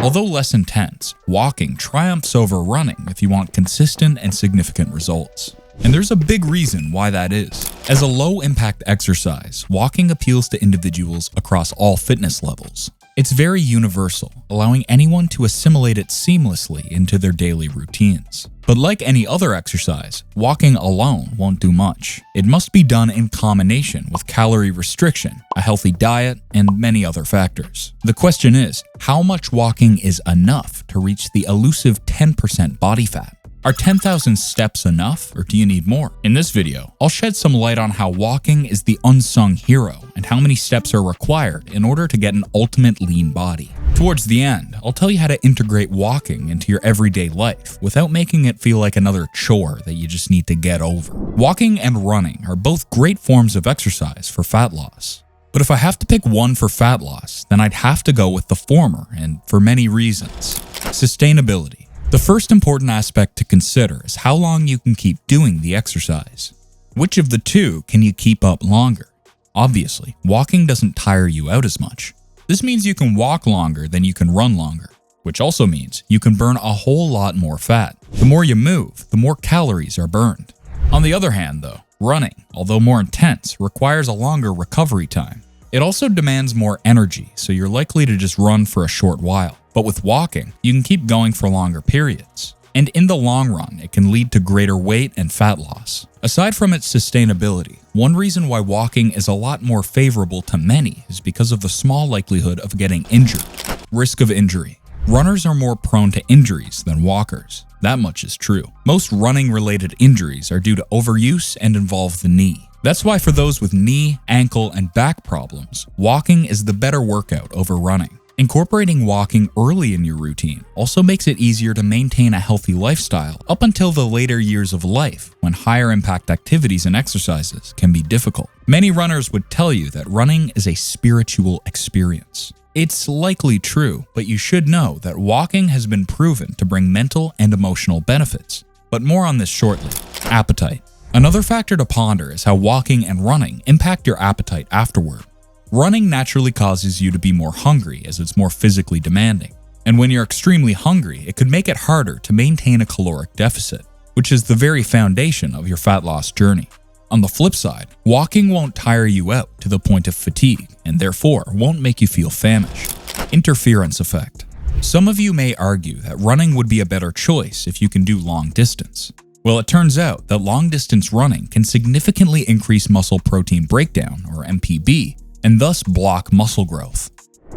Although less intense, walking triumphs over running if you want consistent and significant results. And there's a big reason why that is. As a low-impact exercise, walking appeals to individuals across all fitness levels. It's very universal, allowing anyone to assimilate it seamlessly into their daily routines. But like any other exercise, walking alone won't do much. It must be done in combination with calorie restriction, a healthy diet, and many other factors. The question is, how much walking is enough to reach the elusive 10% body fat? Are 10,000 steps enough, or do you need more? In this video, I'll shed some light on how walking is the unsung hero and how many steps are required in order to get an ultimate lean body. Towards the end, I'll tell you how to integrate walking into your everyday life without making it feel like another chore that you just need to get over. Walking and running are both great forms of exercise for fat loss. But if I have to pick one for fat loss, then I'd have to go with the former, and for many reasons. Sustainability. The first important aspect to consider is how long you can keep doing the exercise. Which of the two can you keep up longer? Obviously, walking doesn't tire you out as much. This means you can walk longer than you can run longer, which also means you can burn a whole lot more fat. The more you move, the more calories are burned. On the other hand though, running, although more intense, requires a longer recovery time. It also demands more energy, so you're likely to just run for a short while. But with walking, you can keep going for longer periods. And in the long run, it can lead to greater weight and fat loss. Aside from its sustainability, one reason why walking is a lot more favorable to many is because of the small likelihood of getting injured. Risk of injury. Runners are more prone to injuries than walkers. That much is true. Most running-related injuries are due to overuse and involve the knee. That's why for those with knee, ankle, and back problems, walking is the better workout over running. Incorporating walking early in your routine also makes it easier to maintain a healthy lifestyle up until the later years of life, when higher impact activities and exercises can be difficult. Many runners would tell you that running is a spiritual experience. It's likely true, but you should know that walking has been proven to bring mental and emotional benefits. But more on this shortly. Appetite. Another factor to ponder is how walking and running impact your appetite afterward. Running naturally causes you to be more hungry as it's more physically demanding. And when you're extremely hungry, it could make it harder to maintain a caloric deficit, which is the very foundation of your fat loss journey. On the flip side, walking won't tire you out to the point of fatigue and therefore won't make you feel famished. Interference effect. Some of you may argue that running would be a better choice if you can do long distance. Well, it turns out that long distance running can significantly increase muscle protein breakdown, or MPB, and thus block muscle growth.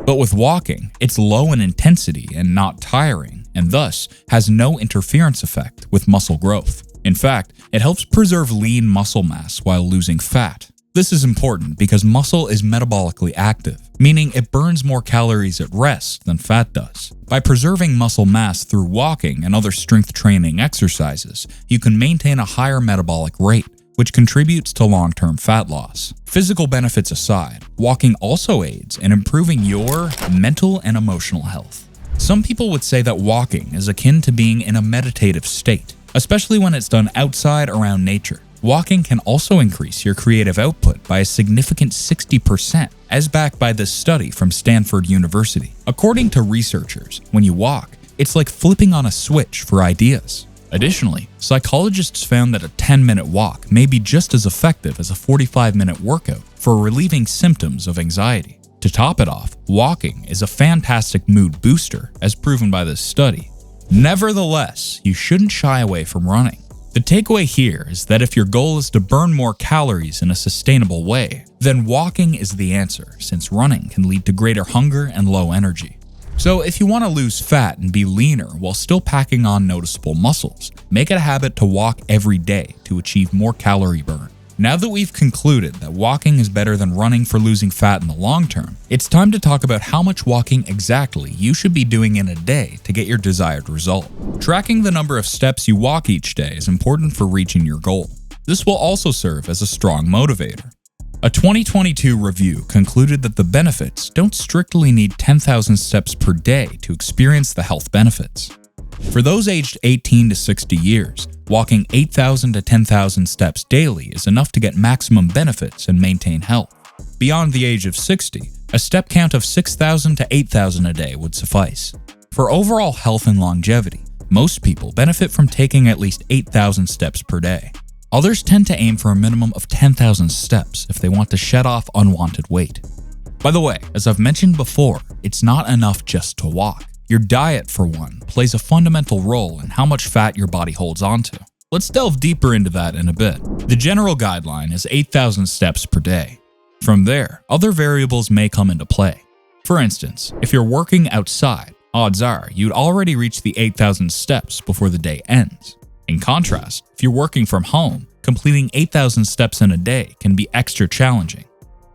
But with walking, it's low in intensity and not tiring, and thus has no interference effect with muscle growth. In fact, it helps preserve lean muscle mass while losing fat. This is important because muscle is metabolically active, meaning it burns more calories at rest than fat does. By preserving muscle mass through walking and other strength training exercises, you can maintain a higher metabolic rate, which contributes to long-term fat loss. Physical benefits aside, walking also aids in improving your mental and emotional health. Some people would say that walking is akin to being in a meditative state, especially when it's done outside around nature. Walking can also increase your creative output by a significant 60%, as backed by this study from Stanford University. According to researchers, when you walk, it's like flipping on a switch for ideas. Additionally, psychologists found that a 10-minute walk may be just as effective as a 45-minute workout for relieving symptoms of anxiety. To top it off, walking is a fantastic mood booster, as proven by this study. Nevertheless, you shouldn't shy away from running. The takeaway here is that if your goal is to burn more calories in a sustainable way, then walking is the answer, since running can lead to greater hunger and low energy. So if you want to lose fat and be leaner while still packing on noticeable muscles, make it a habit to walk every day to achieve more calorie burn. Now that we've concluded that walking is better than running for losing fat in the long term, it's time to talk about how much walking exactly you should be doing in a day to get your desired result. Tracking the number of steps you walk each day is important for reaching your goal. This will also serve as a strong motivator. A 2022 review concluded that the benefits don't strictly need 10,000 steps per day to experience the health benefits. For those aged 18 to 60 years, walking 8,000 to 10,000 steps daily is enough to get maximum benefits and maintain health. Beyond the age of 60, a step count of 6,000 to 8,000 a day would suffice. For overall health and longevity, most people benefit from taking at least 8,000 steps per day. Others tend to aim for a minimum of 10,000 steps if they want to shed off unwanted weight. By the way, as I've mentioned before, it's not enough just to walk. Your diet, for one, plays a fundamental role in how much fat your body holds onto. Let's delve deeper into that in a bit. The general guideline is 8,000 steps per day. From there, other variables may come into play. For instance, if you're working outside, odds are you'd already reach the 8,000 steps before the day ends. In contrast, if you're working from home, completing 8,000 steps in a day can be extra challenging.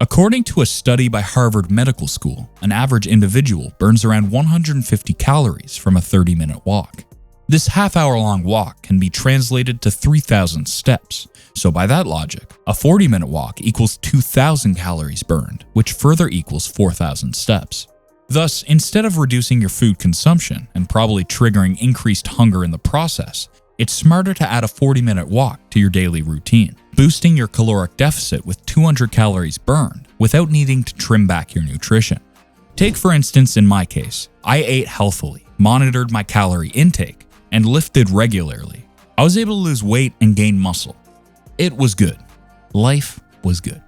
According to a study by Harvard Medical School, an average individual burns around 150 calories from a 30-minute walk. This half-hour-long walk can be translated to 3,000 steps, so by that logic, a 40-minute walk equals 2,000 calories burned, which further equals 4,000 steps. Thus, instead of reducing your food consumption and probably triggering increased hunger in the process, it's smarter to add a 40-minute walk to your daily routine, boosting your caloric deficit with 200 calories burned without needing to trim back your nutrition. Take for instance in my case, I ate healthily, monitored my calorie intake, and lifted regularly. I was able to lose weight and gain muscle. It was good. Life was good.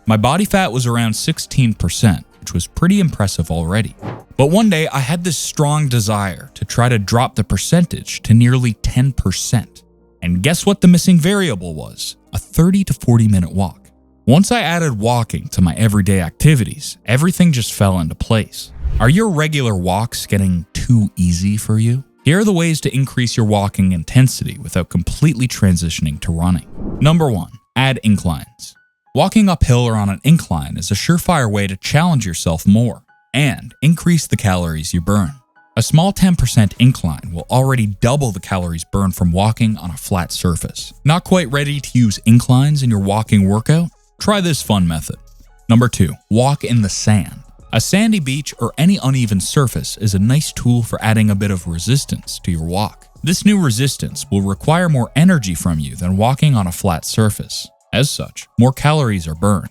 My body fat was around 16%, which was pretty impressive already. But one day I had this strong desire to try to drop the percentage to nearly 10%. And guess what the missing variable was? A 30 to 40 minute walk. Once I added walking to my everyday activities, everything just fell into place. Are your regular walks getting too easy for you? Here are the ways to increase your walking intensity without completely transitioning to running. Number 1, add inclines. Walking uphill or on an incline is a surefire way to challenge yourself more and increase the calories you burn. A small 10% incline will already double the calories burned from walking on a flat surface. Not quite ready to use inclines in your walking workout? Try this fun method. Number 2, walk in the sand. A sandy beach or any uneven surface is a nice tool for adding a bit of resistance to your walk. This new resistance will require more energy from you than walking on a flat surface. As such, more calories are burned.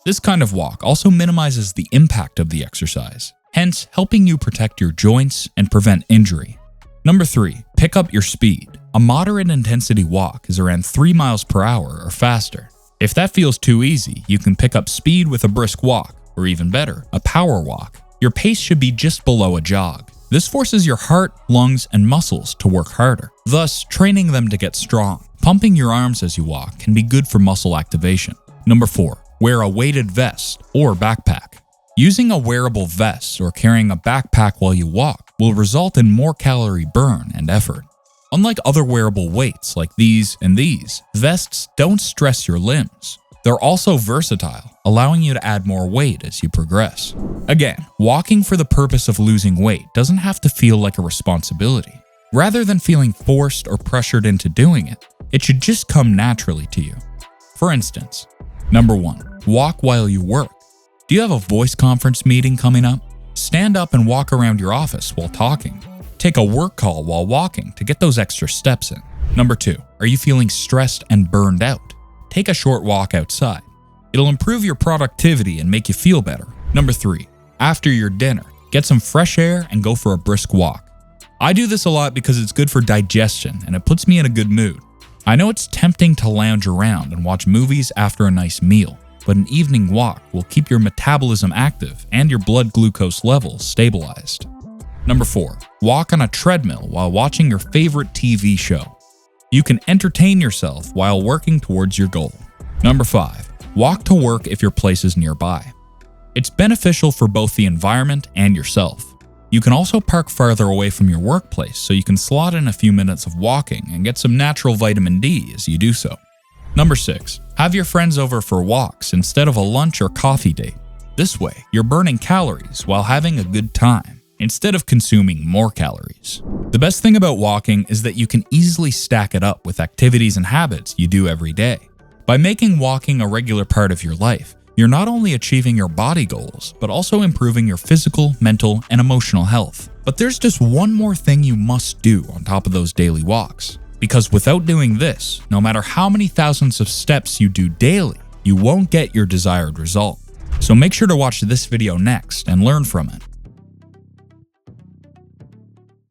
This kind of walk also minimizes the impact of the exercise, hence helping you protect your joints and prevent injury. Number 3, pick up your speed. A moderate intensity walk is around 3 miles per hour or faster. If that feels too easy, you can pick up speed with a brisk walk, or even better, a power walk. Your pace should be just below a jog. This forces your heart, lungs, and muscles to work harder, thus training them to get strong. Pumping your arms as you walk can be good for muscle activation. Number 4, wear a weighted vest or backpack. Using a wearable vest or carrying a backpack while you walk will result in more calorie burn and effort. Unlike other wearable weights like these and these, vests don't stress your limbs. They're also versatile, allowing you to add more weight as you progress. Again, walking for the purpose of losing weight doesn't have to feel like a responsibility. Rather than feeling forced or pressured into doing it, it should just come naturally to you. For instance, number 1, walk while you work. Do you have a voice conference meeting coming up? Stand up and walk around your office while talking. Take a work call while walking to get those extra steps in. Number 2, are you feeling stressed and burned out? Take a short walk outside. It'll improve your productivity and make you feel better. Number 3, after your dinner, get some fresh air and go for a brisk walk. I do this a lot because it's good for digestion and it puts me in a good mood. I know it's tempting to lounge around and watch movies after a nice meal, but an evening walk will keep your metabolism active and your blood glucose levels stabilized. Number 4, walk on a treadmill while watching your favorite TV show. You can entertain yourself while working towards your goal. Number 5, walk to work if your place is nearby. It's beneficial for both the environment and yourself. You can also park farther away from your workplace so you can slot in a few minutes of walking and get some natural vitamin D as you do so. Number 6, have your friends over for walks instead of a lunch or coffee date. This way, you're burning calories while having a good time, instead of consuming more calories. The best thing about walking is that you can easily stack it up with activities and habits you do every day. By making walking a regular part of your life, you're not only achieving your body goals, but also improving your physical, mental, and emotional health. But there's just one more thing you must do on top of those daily walks. Because without doing this, no matter how many thousands of steps you do daily, you won't get your desired result. So make sure to watch this video next and learn from it.